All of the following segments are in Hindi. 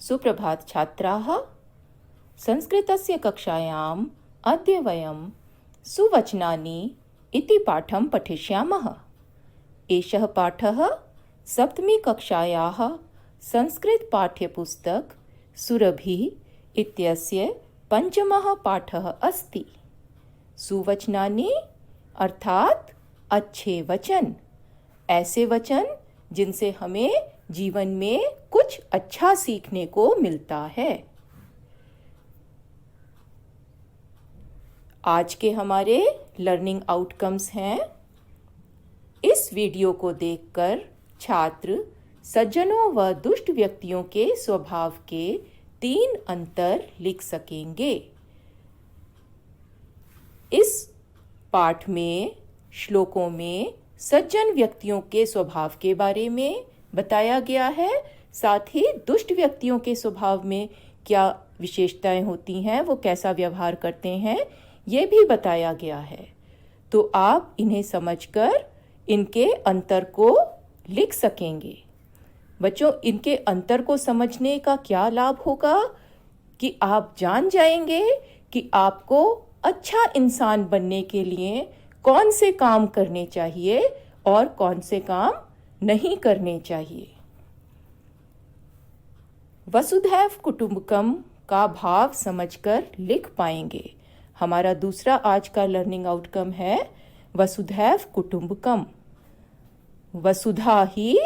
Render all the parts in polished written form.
सुप्रभात छात्राः। संस्कृतस्य कक्षायाम् अद्य वयं सुवचनानि इति पाठं पठिष्यामः। एषः पाठः सप्तमी कक्षायाः संस्कृतपाठ्यपुस्तक सुरभिः इत्यस्य पंचमः पाठः अस्ति। सुवचनानि अर्थात अच्छे वचन, ऐसे वचन जिनसे हमें जीवन में कुछ अच्छा सीखने को मिलता है। आज के हमारे लर्निंग आउटकम्स हैं। इस वीडियो को देखकर छात्र सज्जनों व दुष्ट व्यक्तियों के स्वभाव के 3 अंतर लिख सकेंगे। इस पाठ में श्लोकों में सज्जन व्यक्तियों के स्वभाव के बारे में बताया गया है, साथ ही दुष्ट व्यक्तियों के स्वभाव में क्या विशेषताएं होती हैं, वो कैसा व्यवहार करते हैं, ये भी बताया गया है। तो आप इन्हें समझकर इनके अंतर को लिख सकेंगे। बच्चों, इनके अंतर को समझने का क्या लाभ होगा कि आप जान जाएंगे कि आपको अच्छा इंसान बनने के लिए कौन से काम करने चाहिए और कौन से काम नहीं करने चाहिए। वसुधैव कुटुंबकम का भाव समझकर लिख पाएंगे। हमारा दूसरा आज का लर्निंग आउटकम है वसुधैव कुटुंबकम। वसुधा ही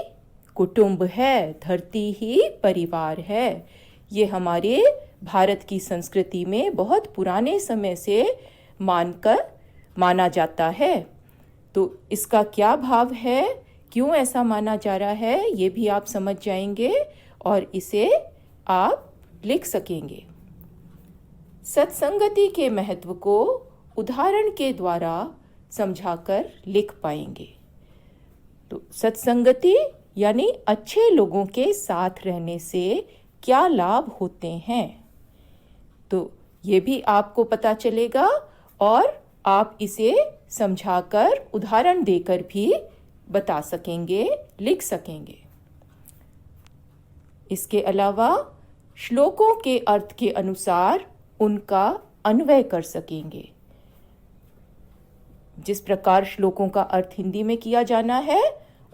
कुटुंब है, धरती ही परिवार है। ये हमारे भारत की संस्कृति में बहुत पुराने समय से माना जाता है। तो इसका क्या भाव है, क्यों ऐसा माना जा रहा है, ये भी आप समझ जाएंगे और इसे आप लिख सकेंगे। सत्संगति के महत्व को उदाहरण के द्वारा समझाकर लिख पाएंगे। तो सत्संगति यानी अच्छे लोगों के साथ रहने से क्या लाभ होते हैं, तो ये भी आपको पता चलेगा और आप इसे समझाकर उदाहरण देकर भी बता सकेंगे, लिख सकेंगे। इसके अलावा श्लोकों के अर्थ के अनुसार उनका अन्वय कर सकेंगे। जिस प्रकार श्लोकों का अर्थ हिंदी में किया जाना है,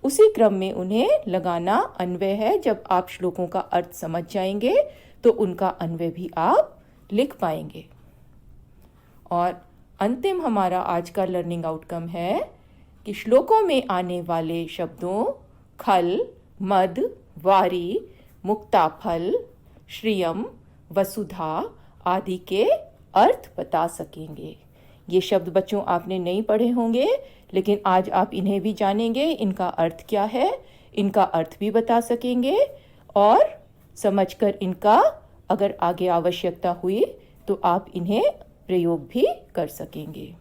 उसी क्रम में उन्हें लगाना अन्वय है। जब आप श्लोकों का अर्थ समझ जाएंगे तो उनका अन्वय भी आप लिख पाएंगे। और अंतिम हमारा आज का लर्निंग आउटकम है कि श्लोकों में आने वाले शब्दों खल, मद, वारी, मुक्ताफल, श्रियम, वसुधा आदि के अर्थ बता सकेंगे। ये शब्द बच्चों आपने नहीं पढ़े होंगे, लेकिन आज आप इन्हें भी जानेंगे। इनका अर्थ क्या है, इनका अर्थ भी बता सकेंगे और समझकर इनका अगर आगे आवश्यकता हुई तो आप इन्हें प्रयोग भी कर सकेंगे।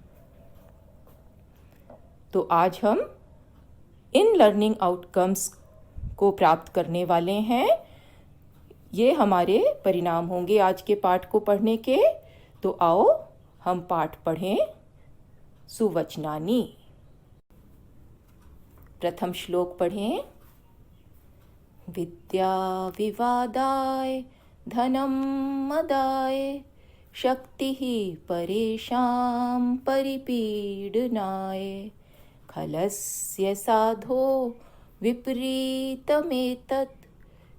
तो आज हम इन लर्निंग आउटकम्स को प्राप्त करने वाले हैं। ये हमारे परिणाम होंगे आज के पाठ को पढ़ने के। तो आओ हम पाठ पढ़ें। सुवचनानि। प्रथम श्लोक पढ़ें। विद्या विवादाय धनम मदाय शक्तिः परेषां परिपीडनाय खलस्य साधो विपरीतमेतत्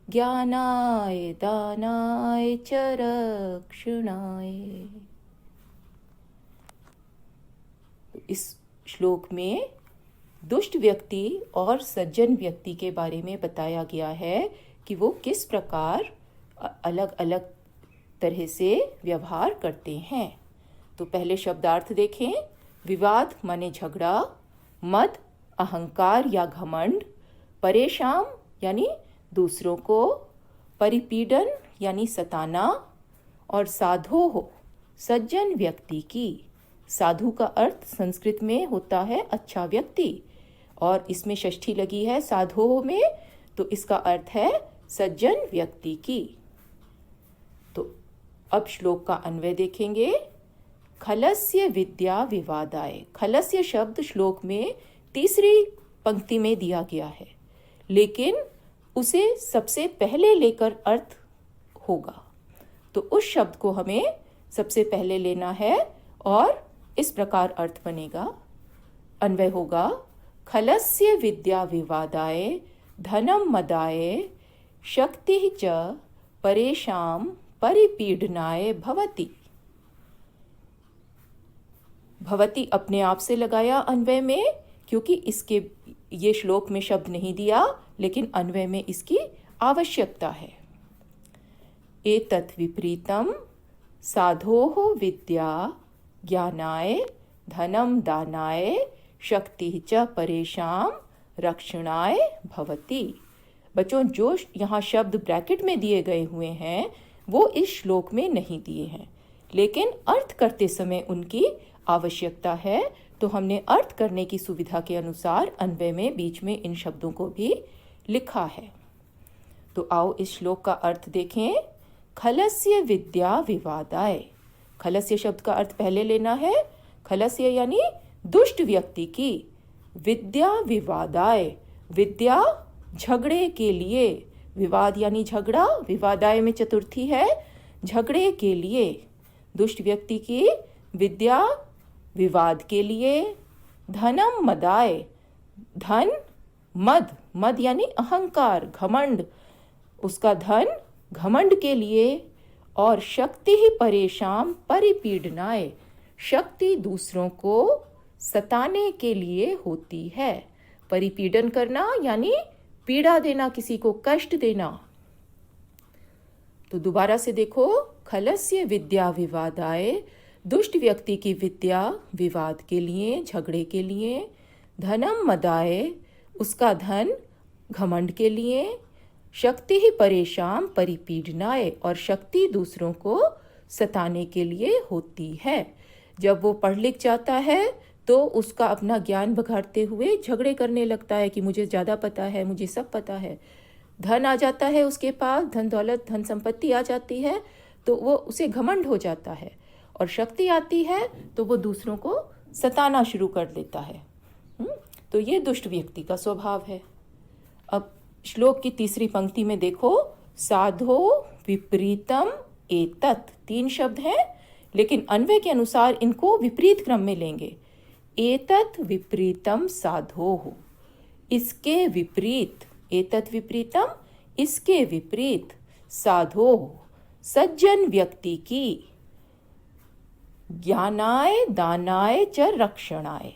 ज्ञानाय दानाय च रक्षणाय। इस श्लोक में दुष्ट व्यक्ति और सज्जन व्यक्ति के बारे में बताया गया है कि वो किस प्रकार अलग अलग तरह से व्यवहार करते हैं। तो पहले शब्दार्थ देखें। विवाद माने झगड़ा, मद अहंकार या घमंड, परेशान यानी दूसरों को, परिपीडन यानी सताना, और साधो हो सज्जन व्यक्ति की। साधु का अर्थ संस्कृत में होता है अच्छा व्यक्ति, और इसमें षष्ठी लगी है साधो में, तो इसका अर्थ है सज्जन व्यक्ति की। तो अब श्लोक का अन्वय देखेंगे। खलस्य विद्या विवादाय। खलस्य शब्द श्लोक में तीसरी पंक्ति में दिया गया है, लेकिन उसे सबसे पहले लेकर अर्थ होगा। तो उस शब्द को हमें सबसे पहले लेना है और इस प्रकार अर्थ बनेगा, अन्वय होगा, खलस्य विद्या विवादाय धनम मदाय शक्ति च परेशां परिपीडनाय भवति। भवति अपने आप से लगाया अन्वय में, क्योंकि इसके ये श्लोक में शब्द नहीं दिया, लेकिन अन्वय में इसकी आवश्यकता है। एतत् विपरीतम साधोः विद्या ज्ञानाय धनम दानाय शक्ति च परेशां रक्षणाय भवति। बच्चों, जो यहाँ शब्द ब्रैकेट में दिए गए हुए हैं वो इस श्लोक में नहीं दिए हैं, लेकिन अर्थ करते समय उनकी आवश्यकता है, तो हमने अर्थ करने की सुविधा के अनुसार अन्वय में बीच में इन शब्दों को भी लिखा है। तो आओ इस श्लोक का अर्थ देखें। खलस्य विद्या विवादाय, खलस्य शब्द का अर्थ पहले लेना है, खलस्य यानी दुष्ट व्यक्ति की, विद्या विवादाय, विद्या झगड़े के लिए, विवाद यानी झगड़ा, विवादाय में चतुर्थी है, झगड़े के लिए, दुष्ट व्यक्ति की विद्या विवाद के लिए, धनम मदाय, धन मद, मद यानी अहंकार घमंड, उसका धन घमंड के लिए, और शक्ति ही परेशां परिपीडनाय, शक्ति दूसरों को सताने के लिए होती है। परिपीडन करना यानी पीड़ा देना, किसी को कष्ट देना। तो दोबारा से देखो, खलस्य विद्या विवादाय, दुष्ट व्यक्ति की विद्या विवाद के लिए, झगड़े के लिए, धनम मदाय, उसका धन घमंड के लिए, शक्ति ही परेशां परिपीडनाय, और शक्ति दूसरों को सताने के लिए होती है। जब वो पढ़ लिख जाता है तो उसका अपना ज्ञान बघाड़ते हुए झगड़े करने लगता है कि मुझे ज़्यादा पता है, मुझे सब पता है। धन आ जाता है उसके पास, धन दौलत धन संपत्ति आ जाती है, तो वो उसे घमंड हो जाता है, और शक्ति आती है तो वो दूसरों को सताना शुरू कर देता है। तो ये दुष्ट व्यक्ति का स्वभाव है। अब श्लोक की तीसरी पंक्ति में देखो, साधो विपरीतम एतत्, 3 शब्द हैं, लेकिन अन्वय के अनुसार इनको विपरीत क्रम में लेंगे। एतत् विपरीतम साधोः, इसके विपरीत, एतत् विपरीतम, इसके विपरीत, साधोः, सज्जन व्यक्ति की, ज्ञानाय दानाय च रक्षणाय,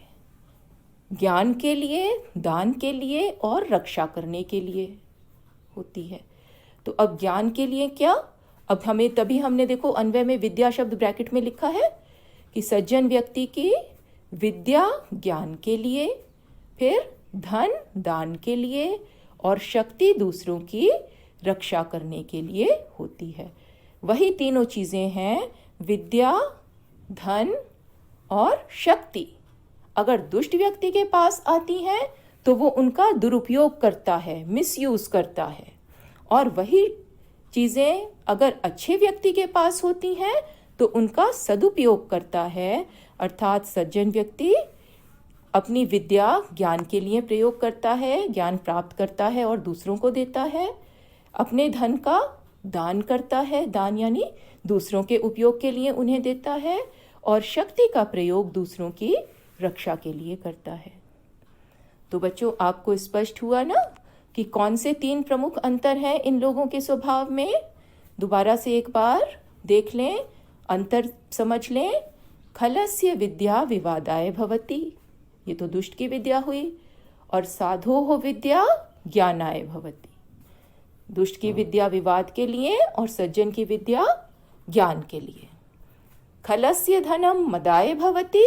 ज्ञान के लिए, दान के लिए और रक्षा करने के लिए होती है। तो अब ज्ञान के लिए क्या, अब हमें तभी हमने देखो अन्वय में विद्या शब्द ब्रैकेट में लिखा है कि सज्जन व्यक्ति की विद्या ज्ञान के लिए, फिर धन दान के लिए, और शक्ति दूसरों की रक्षा करने के लिए होती है। वही तीनों चीजें हैं, विद्या, धन और शक्ति। अगर दुष्ट व्यक्ति के पास आती हैं तो वो उनका दुरुपयोग करता है, मिसयूज करता है, और वही चीजें अगर अच्छे व्यक्ति के पास होती हैं तो उनका सदुपयोग करता है। अर्थात सज्जन व्यक्ति अपनी विद्या ज्ञान के लिए प्रयोग करता है, ज्ञान प्राप्त करता है और दूसरों को देता है। अपने धन का दान करता है, दान यानी दूसरों के उपयोग के लिए उन्हें देता है, और शक्ति का प्रयोग दूसरों की रक्षा के लिए करता है। तो बच्चों, आपको स्पष्ट हुआ ना कि कौन से 3 प्रमुख अंतर हैं इन लोगों के स्वभाव में। दोबारा से एक बार देख लें, अंतर समझ लें। खलस्य विद्या विवादाय भवति, ये तो दुष्ट की विद्या हुई, और साधोः विद्या ज्ञानाय भवति, दुष्ट की विद्या विवाद के लिए और सज्जन की विद्या ज्ञान के लिए। खलस्य धनम मदाय भवति,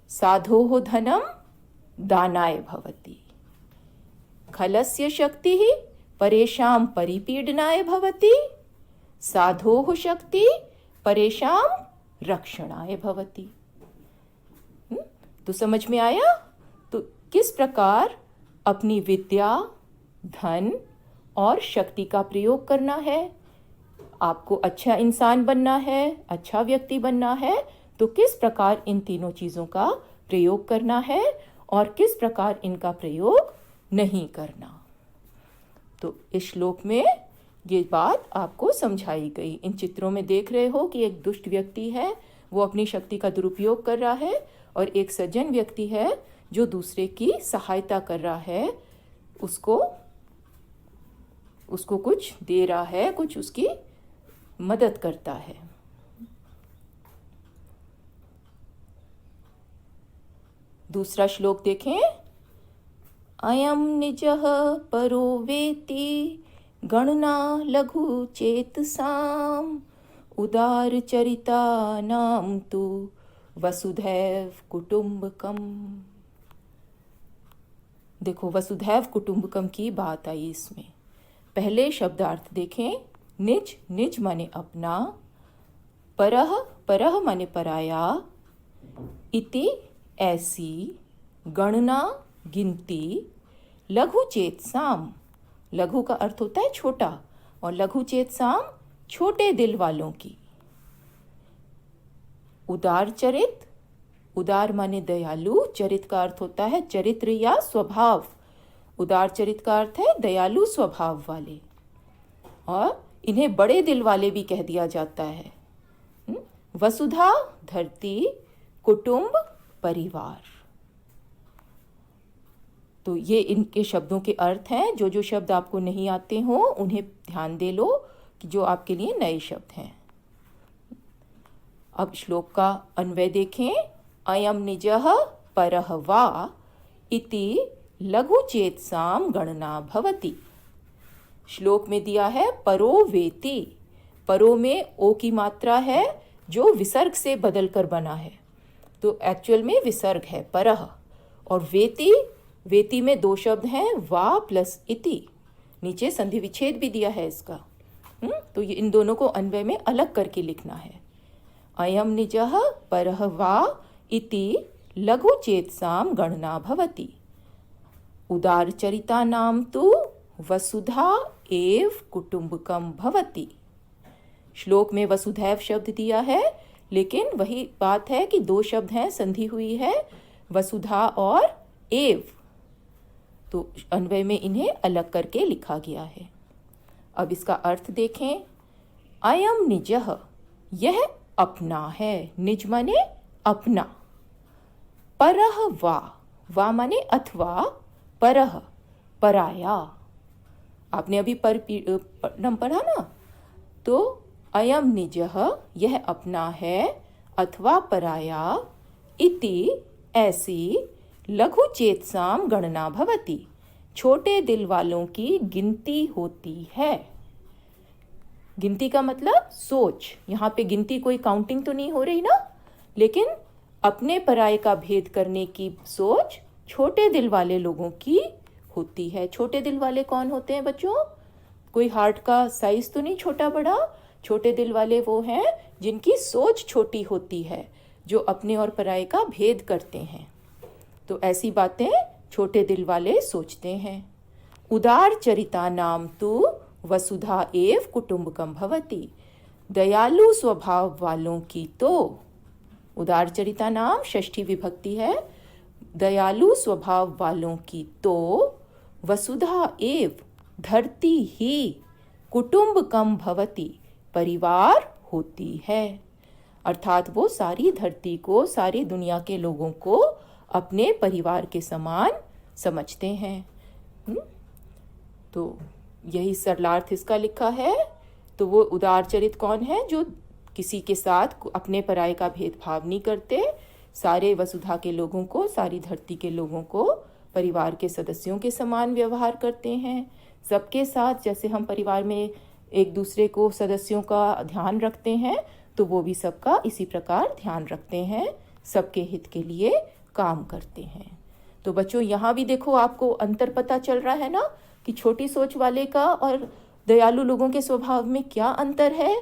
साधोः धनम दानाय भवति। खलस्य शक्ति परेशां परिपीडनाय भवति, साधोः शक्ति परेशां रक्षणाय भवति। तो समझ में आया? तो किस प्रकार अपनी विद्या, धन और शक्ति का प्रयोग करना है। आपको अच्छा इंसान बनना है, अच्छा व्यक्ति बनना है, तो किस प्रकार इन तीनों चीजों का प्रयोग करना है और किस प्रकार इनका प्रयोग नहीं करना। तो इस श्लोक में ये बात आपको समझाई गई। इन चित्रों में देख रहे हो कि एक दुष्ट व्यक्ति है, वो अपनी शक्ति का दुरुपयोग कर रहा है, और एक सज्जन व्यक्ति है जो दूसरे की सहायता कर रहा है, उसको कुछ दे रहा है, कुछ उसकी मदद करता है। दूसरा श्लोक देखें। अयम निजः परो वेति गणना लघु चेतसाम उदार चरिता नाम तु वसुधैव कुटुंबकम। देखो, वसुधैव कुटुंबकम की बात आई इसमें। पहले शब्दार्थ देखें। निज, निज माने अपना, परह, परह माने पराया, इति ऐसी, गणना गिनती, लघु चेतसाम, लघु का अर्थ होता है छोटा, और लघु चेतसाम छोटे दिल वालों की। उदार चरित, उदार माने दयालु, चरित का अर्थ होता है चरित्र या स्वभाव। उदार चरित का अर्थ है दयालु स्वभाव वाले, और इन्हें बड़े दिल वाले भी कह दिया जाता है। वसुधा धरती, कुटुंब परिवार। तो ये इनके शब्दों के अर्थ हैं। जो जो शब्द आपको नहीं आते हो उन्हें ध्यान दे लो कि जो आपके लिए नए शब्द हैं। अब श्लोक का अन्वय देखें। अयम निजः परः वा इति लघु चेतसाम गणना भवति। श्लोक में दिया है परो वेति। परो में ओ की मात्रा है जो विसर्ग से बदल कर बना है, तो एक्चुअल में विसर्ग है परह। और वेति, वेति में दो शब्द हैं, वा प्लस इति। नीचे संधि विच्छेद भी दिया है इसका। तो ये इन दोनों को अन्वय में अलग करके लिखना है। अयम निजः परः वा इति लघु चेतसाम गणना भवति। उदार चरिता नाम तु वसुधा एव कुटुंबकम भवति। श्लोक में वसुधैव शब्द दिया है, लेकिन वही बात है कि दो शब्द हैं, संधि हुई है, वसुधा और एव। तो अन्वय में इन्हें अलग करके लिखा गया है। अब इसका अर्थ देखें। अयम निजः, यह अपना है। निज माने अपना। परह वा, वा माने अथवा, परह पराया। आपने अभी परम पढ़ा ना। तो अयम निजः, यह अपना है, अथवा पराया, इति ऐसी, लघु चेतसाम गणना भवति, छोटे दिल वालों की गिनती होती है। गिनती का मतलब सोच। यहाँ पे गिनती कोई काउंटिंग तो नहीं हो रही ना, लेकिन अपने पराये का भेद करने की सोच छोटे दिल वाले लोगों की होती है। छोटे दिल वाले कौन होते हैं बच्चों? कोई हार्ट का साइज तो नहीं छोटा बड़ा। छोटे दिल वाले वो हैं जिनकी सोच छोटी होती है, जो अपने और पराये का भेद करते हैं। तो ऐसी बातें छोटे दिल वाले सोचते हैं। उदार चरिता नाम तु वसुधा एव कुटुंबकम भवति। दयालु स्वभाव वालों की तो, उदार चरिता नाम षष्ठी विभक्ति है, दयालु स्वभाव वालों की तो वसुधा एव, धरती ही, कुटुंबकम भवति, परिवार होती है। अर्थात वो सारी धरती को, सारी दुनिया के लोगों को अपने परिवार के समान समझते हैं। तो यही सरलार्थ इसका लिखा है। तो वो उदार चरित कौन है? जो किसी के साथ अपने पराये का भेदभाव नहीं करते, सारे वसुधा के लोगों को, सारी धरती के लोगों को परिवार के सदस्यों के समान व्यवहार करते हैं। सबके साथ जैसे हम परिवार में एक दूसरे को, सदस्यों का ध्यान रखते हैं, तो वो भी सबका इसी प्रकार ध्यान रखते हैं, सबके हित के लिए काम करते हैं। तो बच्चों, यहाँ भी देखो आपको अंतर पता चल रहा है ना कि छोटी सोच वाले का और दयालु लोगों के स्वभाव में क्या अंतर है।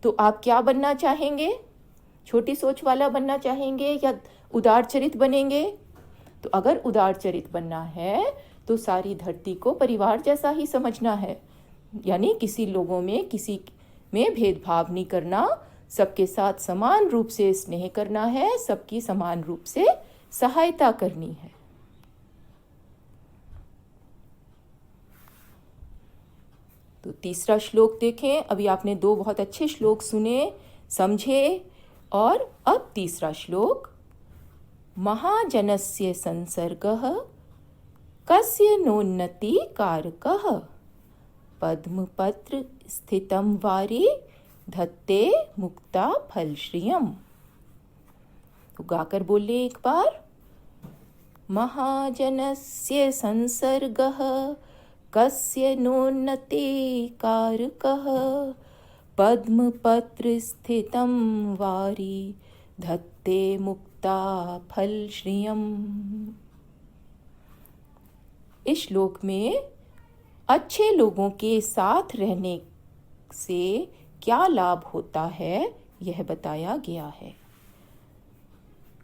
तो आप क्या बनना चाहेंगे? छोटी सोच वाला बनना चाहेंगे या उदार चरित बनेंगे? तो अगर उदार चरित बनना है तो सारी धरती को परिवार जैसा ही समझना है, यानी किसी लोगों में, किसी में भेदभाव नहीं करना, सबके साथ समान रूप से स्नेह करना है, सबकी समान रूप से सहायता करनी है। तो तीसरा श्लोक देखें। अभी आपने 2 बहुत अच्छे श्लोक सुने, समझे, और अब तीसरा श्लोक। महाजनस्य संसर्गः कस्य नोन्नति कारकः पद्मपत्र स्थितं वारि धत्ते मुक्ता फल श्रियम। तो गाकर बोले एक बार। महाजनस्य संसर्गः कस्य नोन्नति कारकः पद्मपत्र स्थितं वारि धत्ते मुक्ता फल श्रियम। इस श्लोक में अच्छे लोगों के साथ रहने से क्या लाभ होता है यह बताया गया है।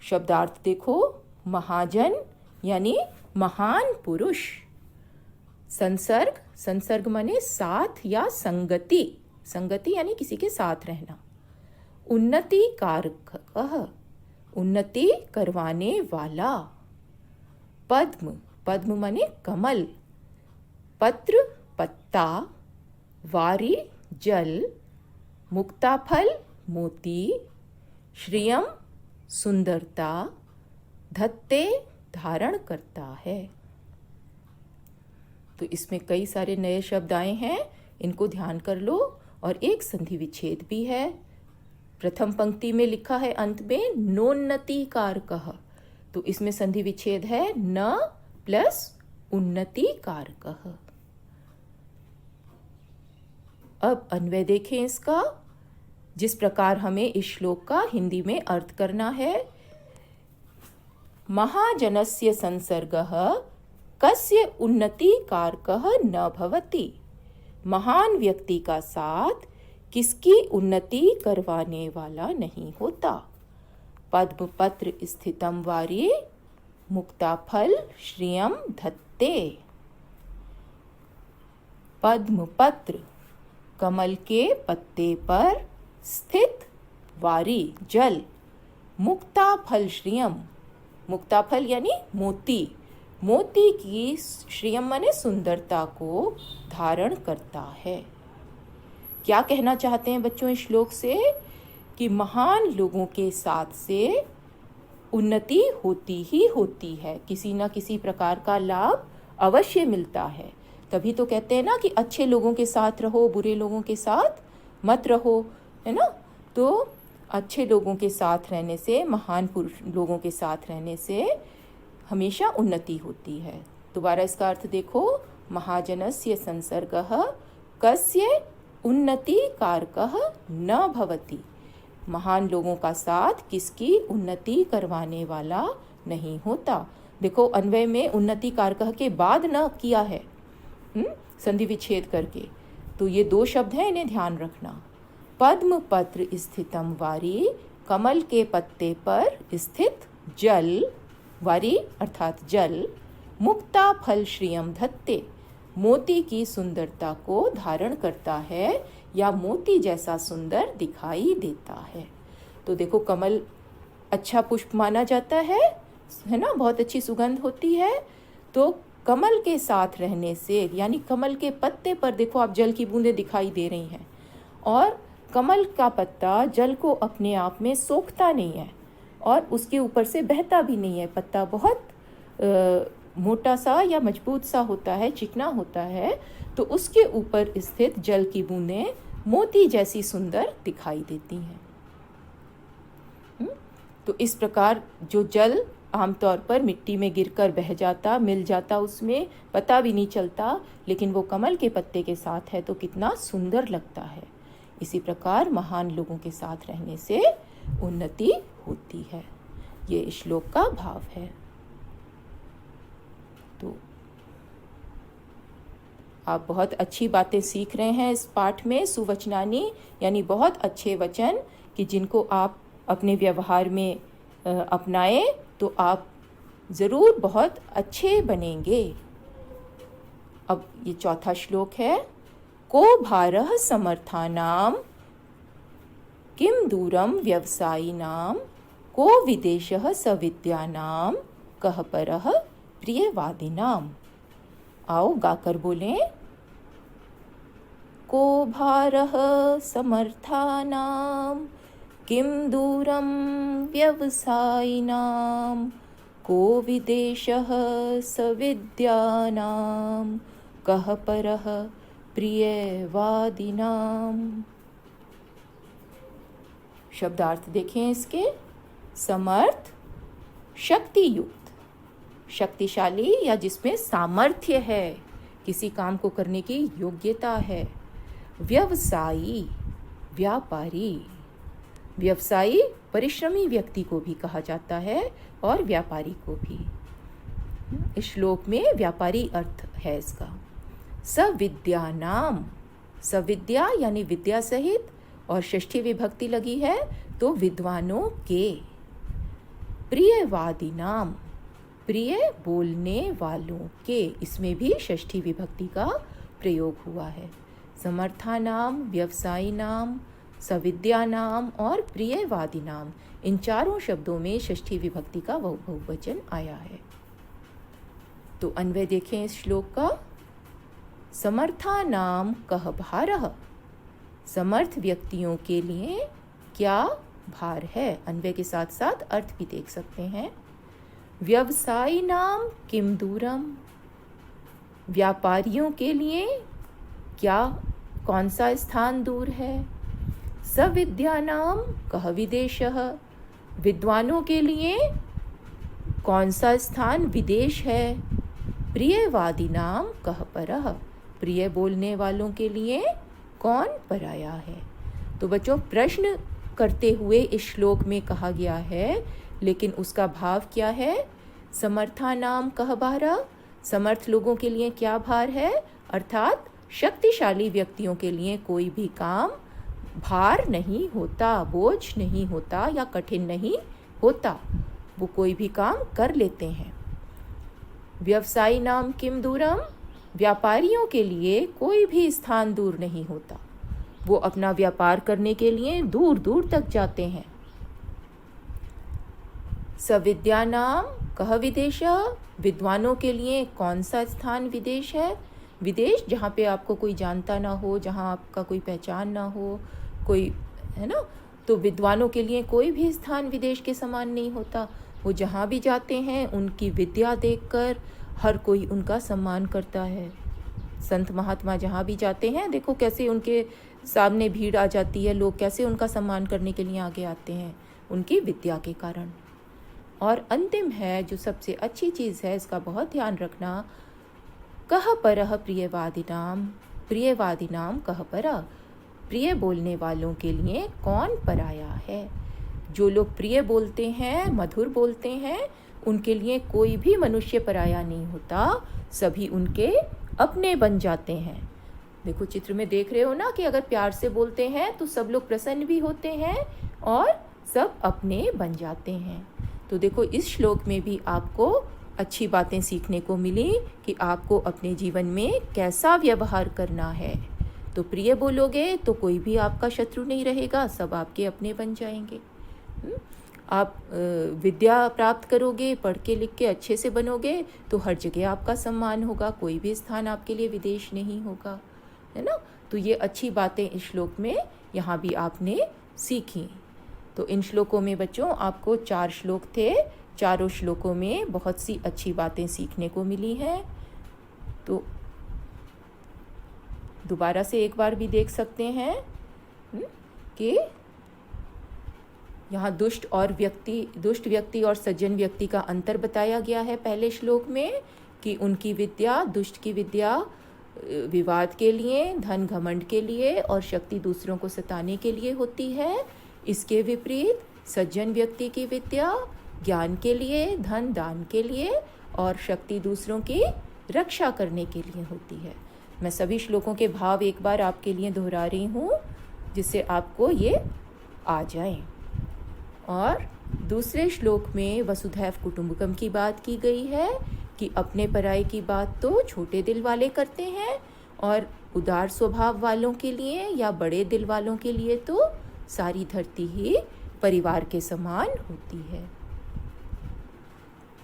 शब्दार्थ देखो। महाजन यानी महान पुरुष। संसर्ग, संसर्ग माने साथ या संगति, संगति यानी किसी के साथ रहना। उन्नति कारकः, उन्नति करवाने वाला। पद्म, पद्म माने कमल। पत्र पत्ता, वारी जल, मुक्ताफल मोती, श्रियम सुंदरता, धत्ते धारण करता है। तो इसमें कई सारे नए शब्द आए हैं, इनको ध्यान कर लो। और एक संधि विच्छेद भी है। प्रथम पंक्ति में लिखा है अंत में नोन्नति कारकः, तो इसमें संधि विच्छेद है न प्लस उन्नति कारकः। अब अन्वय देखें इसका, जिस प्रकार हमें इस श्लोक का हिंदी में अर्थ करना है। महाजनस्य संसर्गः कस्य उन्नति कारकः न भवति। महान व्यक्ति का साथ किसकी उन्नति करवाने वाला नहीं होता। पद्मपत्र स्थितं वारि मुक्ताफल श्रियम धत्ते। पद्मपत्र कमल के पत्ते पर स्थित वारी जल, मुक्ताफल श्रियम, मुक्ताफल यानी मोती, मोती की श्रियम माने सुंदरता को धारण करता है। क्या कहना चाहते हैं बच्चों इस श्लोक से? कि महान लोगों के साथ से उन्नति होती ही होती है, किसी न किसी प्रकार का लाभ अवश्य मिलता है। तभी तो कहते हैं ना कि अच्छे लोगों के साथ रहो, बुरे लोगों के साथ मत रहो, है ना। तो अच्छे लोगों के साथ रहने से, महान पुरुष लोगों के साथ रहने से हमेशा उन्नति होती है। दोबारा इसका अर्थ देखो। महाजनस्य संसर्गः कस्य उन्नति कारकः न भवति। महान लोगों का साथ किसकी उन्नति करवाने वाला नहीं होता। देखो अन्वय में उन्नति कारकः के बाद न किया है, संधि विच्छेद करके। तो ये 2 शब्द हैं, इन्हें ध्यान रखना। पद्म पत्र स्थितम वारी, कमल के पत्ते पर स्थित जल, वारी अर्थात जल, मुक्ता फल श्रियम धत्ते, मोती की सुंदरता को धारण करता है या मोती जैसा सुंदर दिखाई देता है। तो देखो कमल अच्छा पुष्प माना जाता है ना, बहुत अच्छी सुगंध होती है। तो कमल के साथ रहने से, यानी कमल के पत्ते पर देखो आप जल की बूंदें दिखाई दे रही हैं, और कमल का पत्ता जल को अपने आप में सोखता नहीं है और उसके ऊपर से बहता भी नहीं है। पत्ता बहुत मोटा सा या मजबूत सा होता है, चिकना होता है, तो उसके ऊपर स्थित जल की बूंदें मोती जैसी सुंदर दिखाई देती हैं। तो इस प्रकार जो जल आमतौर पर मिट्टी में गिरकर बह जाता, मिल जाता, उसमें पता भी नहीं चलता, लेकिन वो कमल के पत्ते के साथ है तो कितना सुंदर लगता है। इसी प्रकार महान लोगों के साथ रहने से उन्नति होती है। ये श्लोक का भाव है। तो आप बहुत अच्छी बातें सीख रहे हैं इस पाठ में। सुवचनानी यानी बहुत अच्छे वचन कि जिनको आप अपने व्यवहार में अपनाएं तो आप ज़रूर बहुत अच्छे बनेंगे। अब ये चौथा श्लोक है। को भारः समर्थानां किम दूरम व्यवसायिनां को विदेशः सविद्यानां कः परः प्रियवादिनां। आओ गाकर बोलें। को भारः समर्थानां किं दूरं व्यवसायिनां को विदेशः सविद्यानां कः परः प्रियवादिनां। शब्दार्थ देखें इसके। समर्थ, शक्ति युक्त, शक्तिशाली या जिसमें सामर्थ्य है, किसी काम को करने की योग्यता है। व्यवसायी, व्यापारी। व्यवसायी परिश्रमी व्यक्ति को भी कहा जाता है और व्यापारी को भी। इस श्लोक में व्यापारी अर्थ है इसका। सविद्यानाम, सविद्या यानी विद्या सहित, और षष्ठी विभक्ति लगी है तो विद्वानों के। प्रियवादिनाम, प्रिय बोलने वालों के, इसमें भी षष्ठी विभक्ति का प्रयोग हुआ है। समर्थानाम, व्यवसायी नाम, सविद्यानाम और प्रियवादिनाम, इन चारों शब्दों में षष्ठी विभक्ति का बहुवचन आया है। तो अन्वय देखें इस श्लोक का। समर्थानाम कः भारः, समर्थ व्यक्तियों के लिए क्या भार है। अन्वय के साथ साथ अर्थ भी देख सकते हैं। व्यवसायिनाम किम दूरम, व्यापारियों के लिए क्या, कौन सा स्थान दूर है। सविद्यानाम कः विदेशः, विद्वानों के लिए कौन सा स्थान विदेश है। प्रियवादिनाम कः परः, प्रिय बोलने वालों के लिए कौन पराया है। तो बच्चों, प्रश्न करते हुए इस श्लोक में कहा गया है, लेकिन उसका भाव क्या है। समर्थानाम कः भारः, समर्थ लोगों के लिए क्या भार है, अर्थात शक्तिशाली व्यक्तियों के लिए कोई भी काम भार नहीं होता, बोझ नहीं होता या कठिन नहीं होता, वो कोई भी काम कर लेते हैं। व्यवसायी नाम किम दूरम, व्यापारियों के लिए कोई भी स्थान दूर नहीं होता, वो अपना व्यापार करने के लिए दूर दूर तक जाते हैं। सविद्यानाम कः विदेशः, विद्वानों के लिए कौन सा स्थान विदेश है। विदेश जहाँ पे आपको कोई जानता ना हो, जहाँ आपका कोई पहचान ना हो, कोई है ना, तो विद्वानों के लिए कोई भी स्थान विदेश के समान नहीं होता। वो जहाँ भी जाते हैं उनकी विद्या देखकर हर कोई उनका सम्मान करता है। संत महात्मा जहाँ भी जाते हैं, देखो कैसे उनके सामने भीड़ आ जाती है, लोग कैसे उनका सम्मान करने के लिए आगे आते हैं, उनकी विद्या के कारण। और अंतिम है जो सबसे अच्छी चीज़ है, इसका बहुत ध्यान रखना। कः परः प्रियवादिनाम, प्रियवादिनाम कः परः, प्रिय बोलने वालों के लिए कौन पराया है। जो लोग प्रिय बोलते हैं, मधुर बोलते हैं, उनके लिए कोई भी मनुष्य पराया नहीं होता, सभी उनके अपने बन जाते हैं। देखो चित्र में देख रहे हो ना कि अगर प्यार से बोलते हैं तो सब लोग प्रसन्न भी होते हैं और सब अपने बन जाते हैं। तो देखो इस श्लोक में भी आपको अच्छी बातें सीखने को मिली कि आपको अपने जीवन में कैसा व्यवहार करना है। तो प्रिय बोलोगे तो कोई भी आपका शत्रु नहीं रहेगा, सब आपके अपने बन जाएंगे। आप विद्या प्राप्त करोगे, पढ़ के लिख के अच्छे से बनोगे तो हर जगह आपका सम्मान होगा, कोई भी स्थान आपके लिए विदेश नहीं होगा, है ना। तो ये अच्छी बातें इस श्लोक में यहाँ भी आपने सीखी। तो इन श्लोकों में बच्चों आपको 4 श्लोक थे, चारों श्लोकों में बहुत सी अच्छी बातें सीखने को मिली हैं। तो दोबारा से एक बार भी देख सकते हैं कि यहाँ दुष्ट व्यक्ति और सज्जन व्यक्ति का अंतर बताया गया है पहले श्लोक में, कि उनकी विद्या, दुष्ट की विद्या विवाद के लिए, धन घमंड के लिए और शक्ति दूसरों को सताने के लिए होती है। इसके विपरीत सज्जन व्यक्ति की विद्या ज्ञान के लिए, धन दान के लिए और शक्ति दूसरों की रक्षा करने के लिए होती है। मैं सभी श्लोकों के भाव एक बार आपके लिए दोहरा रही हूँ जिससे आपको ये आ जाए। और दूसरे श्लोक में वसुधैव कुटुंबकम की बात की गई है कि अपने पराये की बात तो छोटे दिल वाले करते हैं और उदार स्वभाव वालों के लिए या बड़े दिल वालों के लिए तो सारी धरती ही परिवार के समान होती है।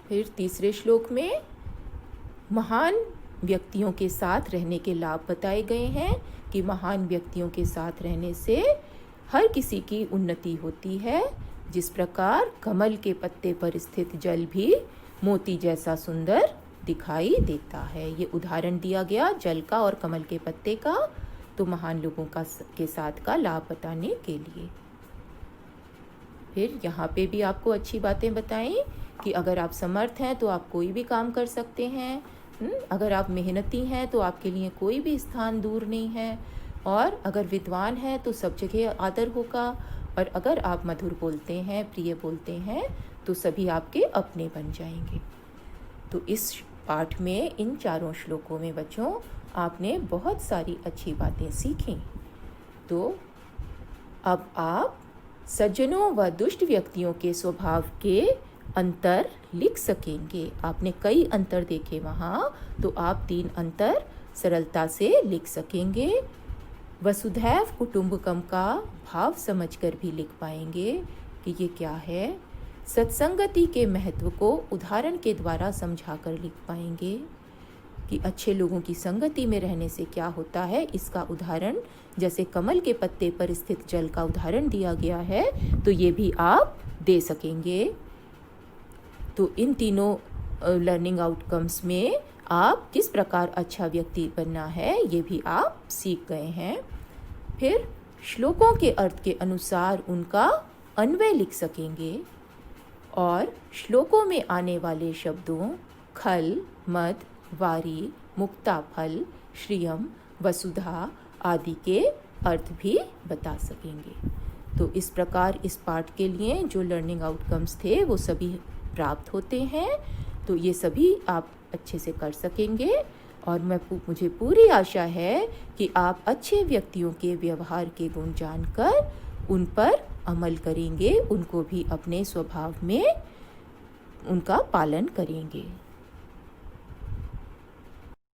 फिर तीसरे श्लोक में महान व्यक्तियों के साथ रहने के लाभ बताए गए हैं कि महान व्यक्तियों के साथ रहने से हर किसी की उन्नति होती है। जिस प्रकार कमल के पत्ते पर स्थित जल भी मोती जैसा सुंदर दिखाई देता है। ये उदाहरण दिया गया जल का और कमल के पत्ते का, तो महान लोगों के साथ का लाभ बताने के लिए। फिर यहाँ पे भी आपको अच्छी बातें बताएं कि अगर आप समर्थ हैं तो आप कोई भी काम कर सकते हैं। अगर आप मेहनती हैं तो आपके लिए कोई भी स्थान दूर नहीं है, और अगर विद्वान हैं तो सब जगह आदर होगा, और अगर आप मधुर बोलते हैं, प्रिय बोलते हैं, तो सभी आपके अपने बन जाएंगे। तो इस पाठ में इन चारों श्लोकों में बच्चों आपने बहुत सारी अच्छी बातें सीखी। तो अब आप सज्जनों व दुष्ट व्यक्तियों के स्वभाव के अंतर लिख सकेंगे। आपने कई अंतर देखे वहाँ, तो आप 3 अंतर सरलता से लिख सकेंगे। वसुधैव कुटुंबकम का भाव समझकर भी लिख पाएंगे कि ये क्या है। सत्संगति के महत्व को उदाहरण के द्वारा समझाकर लिख पाएंगे कि अच्छे लोगों की संगति में रहने से क्या होता है। इसका उदाहरण जैसे कमल के पत्ते पर स्थित जल का उदाहरण दिया गया है, तो ये भी आप दे सकेंगे। तो इन तीनों लर्निंग आउटकम्स में आप किस प्रकार अच्छा व्यक्ति बनना है ये भी आप सीख गए हैं। फिर श्लोकों के अर्थ के अनुसार उनका अन्वय लिख सकेंगे, और श्लोकों में आने वाले शब्दों खल, मद, वारी, मुक्ताफल, श्रियम, वसुधा आदि के अर्थ भी बता सकेंगे। तो इस प्रकार इस पाठ के लिए जो लर्निंग आउटकम्स थे वो सभी प्राप्त होते हैं। तो ये सभी आप अच्छे से कर सकेंगे, और मुझे पूरी आशा है कि आप अच्छे व्यक्तियों के व्यवहार के गुण जानकर उन पर अमल करेंगे, उनको भी अपने स्वभाव में उनका पालन करेंगे।